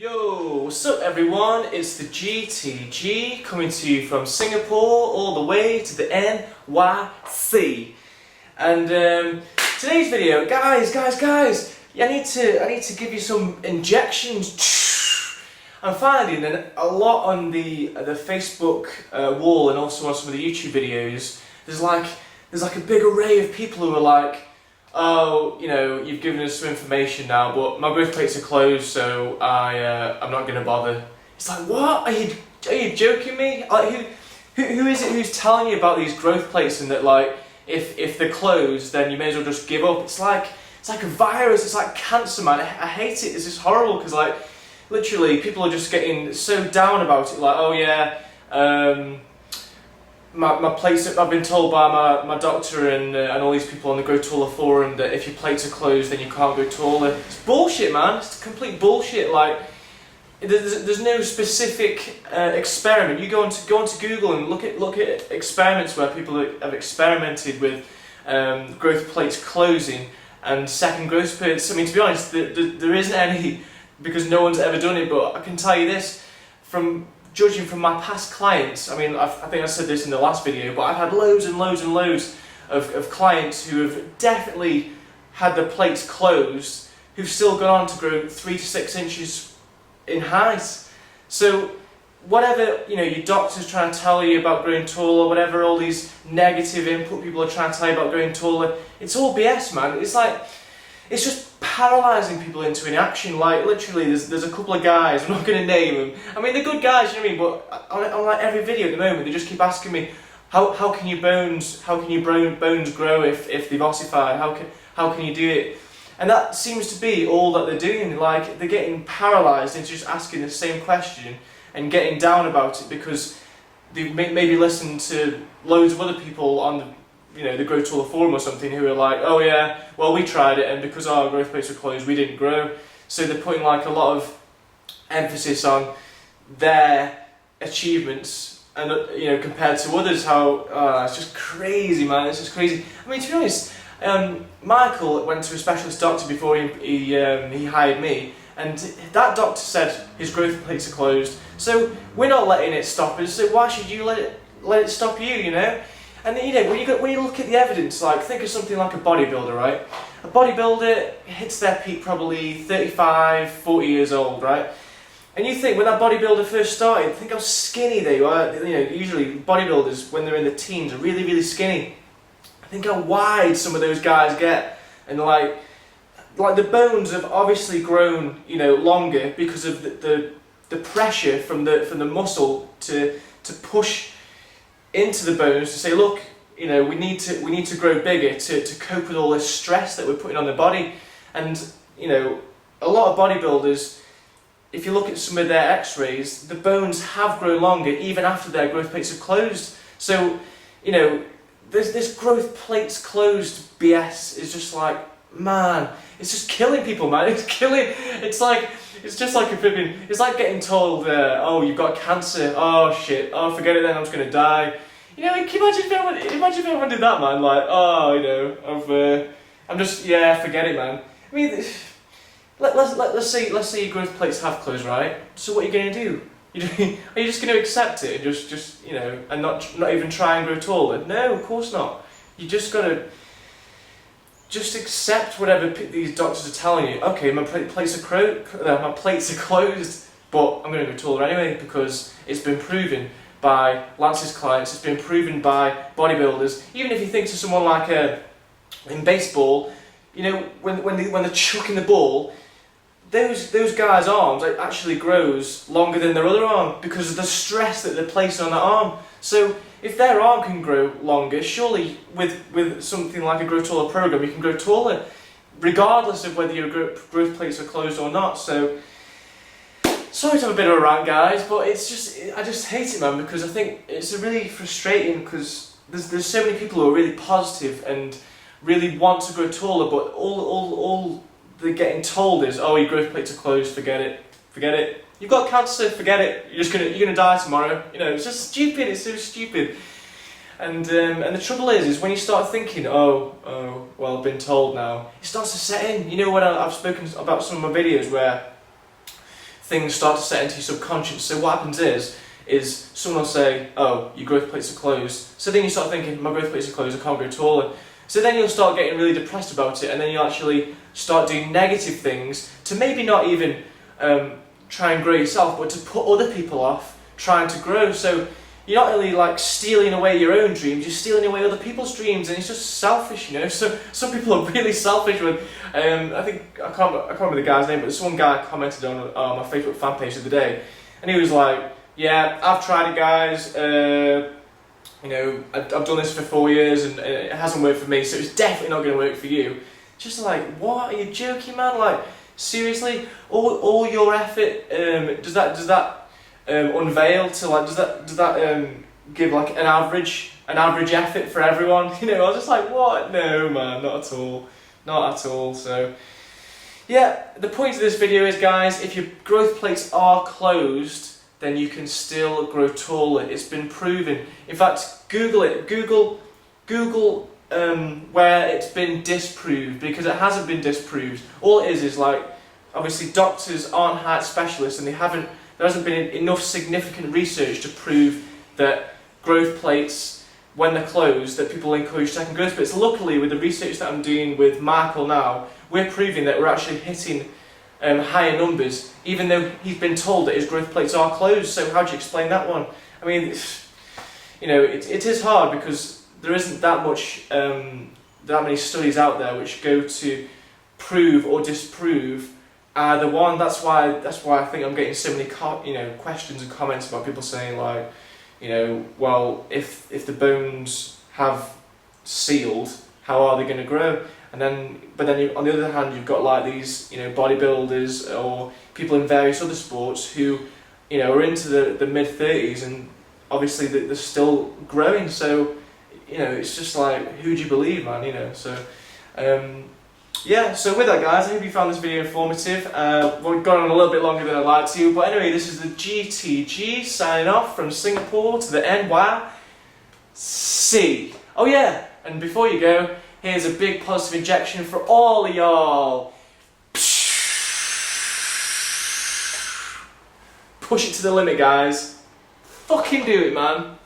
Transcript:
Yo, what's up everyone? It's the GTG coming to you from Singapore all the way to the NYC. And today's video, guys, I need to give you some injections. I'm finding a lot on the Facebook wall and also on some of the YouTube videos. There's like a big array of people who are like, oh, you know, you've given us some information now, but my growth plates are closed, so I'm not going to bother. It's like, what? Are you joking me? Like, who is it who's telling you about these growth plates and that, like, if they're closed, then you may as well just give up? It's like a virus. It's like cancer, man. I hate it. It's just horrible because, like, literally, people are just getting so down about it. Like, oh yeah, my plates, I've been told by my doctor and all these people on the Grow Taller forum that if your plates are closed then you can't go taller. It's bullshit, man. It's complete bullshit. Like, there's no specific experiment. You go onto Google and look at experiments where people have experimented with growth plates closing and second growth spurts. I mean, to be honest, there isn't any, because no one's ever done it. But I can tell you this, from judging from my past clients, I mean, I think I said this in the last video, but I've had loads and loads and loads of clients who have definitely had their plates closed, who've still gone on to grow 3 to 6 inches in height. So whatever, you know, your doctor's trying to tell you about growing taller, whatever all these negative input people are trying to tell you about growing taller, it's all BS, man. It's like, it's just paralysing people into inaction. Like, literally, there's a couple of guys, I'm not going to name them. I mean, they're good guys, you know what I mean? But on like every video at the moment, they just keep asking me, how can your bones grow if they've ossified? How can you do it? And that seems to be all that they're doing. Like, they're getting paralysed into just asking the same question and getting down about it because they've maybe listened to loads of other people on the Grow Taller forum or something who are like, oh yeah, well we tried it and because our growth plates were closed we didn't grow. So they're putting like a lot of emphasis on their achievements and compared to others. How it's just crazy, man. It's just crazy. I mean, to be honest, Michael went to a specialist doctor before he hired me, and that doctor said his growth plates are closed. So we're not letting it stop us. So why should you let it stop you? You know. And when you look at the evidence, like, think of something like a bodybuilder, right? A bodybuilder hits their peak probably 35, 40 years old, right? And you think when that bodybuilder first started, think how skinny they were. You know, usually bodybuilders when they're in the teens are really, really skinny. Think how wide some of those guys get, and like the bones have obviously grown, longer because of the pressure from the muscle to push into the bones to say, look, we need to grow bigger to cope with all this stress that we're putting on the body. And a lot of bodybuilders, if you look at some of their x-rays, the bones have grown longer even after their growth plates have closed. So this growth plates closed BS is just like, man, it's just killing people, man. It's just like it's like getting told, oh, you've got cancer. Oh shit. Oh, forget it then. I'm just gonna die. Can you imagine if everyone did that, man? Like, oh, I'm just, yeah, forget it, man. I mean, let's say your growth plates have closed, right? So what are you gonna do? Are you just gonna accept it and just and not even try and grow taller? No, of course not. You just gotta just accept whatever these doctors are telling you. Okay, my plates are closed, but I'm going to go taller anyway because it's been proven by Lance's clients, it's been proven by bodybuilders. Even if you think to someone like in baseball, when they're chucking the ball, those guys' arms actually grows longer than their other arm because of the stress that they're placing on that arm. So if their arm can grow longer, surely with something like a Grow Taller program, you can grow taller, regardless of whether your growth plates are closed or not. So, sorry to have a bit of a rant, guys, but I just hate it, man, because I think it's really frustrating because there's so many people who are really positive and really want to grow taller, but all they're getting told is, oh, your growth plates are closed, forget it. You've got cancer, forget it. You're gonna die tomorrow. It's just stupid. It's so stupid. And the trouble is when you start thinking, oh, well, I've been told now, it starts to set in. When I've spoken about some of my videos where things start to set into your subconscious. So what happens is someone will say, oh, your growth plates are closed. So then you start thinking, my growth plates are closed, I can't grow taller. So then you'll start getting really depressed about it, and then you'll actually start doing negative things to maybe not even try and grow yourself, but to put other people off trying to grow. So you're not really like stealing away your own dreams, you're stealing away other people's dreams, and it's just selfish, you know. So some people are really selfish with, I think, I can't remember the guy's name, but this one guy commented on my Facebook fan page the other day, and he was like, yeah, I've tried it, guys, you know, I've done this for 4 years and it hasn't worked for me, so it's definitely not going to work for you. Just like, what? Are you joking, man? Like, seriously? All your effort, does that unveil to, like, does that give like an average effort for everyone? You know, I was just like, what? No, man, not at all. Not at all. So yeah, the point of this video is, guys, if your growth plates are closed, then you can still grow taller. It's been proven. In fact, Google it. Google where it's been disproved, because it hasn't been disproved. All it is like, obviously doctors aren't heart specialists, and there hasn't been enough significant research to prove that growth plates, when they're closed, that people encourage second growth plates. Luckily, with the research that I'm doing with Michael now, we're proving that we're actually hitting higher numbers, even though he's been told that his growth plates are closed. So how do you explain that one? I mean, you know, it is hard, because there isn't that many studies out there which go to prove or disprove either one. That's why I think I'm getting so many questions and comments about people saying, like, you know, well, if the bones have sealed, how are they going to grow? But then on the other hand, you've got like these, you know, bodybuilders or people in various other sports who, you know, are into the mid-30s, and obviously they're still growing. So, you know, it's just like, who do you believe, man? You know. So yeah. So with that, guys, I hope you found this video informative. We've gone on a little bit longer than I'd like to, but anyway, this is the GTG signing off from Singapore to the NYC. Oh yeah, and before you go, here's a big positive injection for all of y'all. Push it to the limit, guys. Fucking do it, man.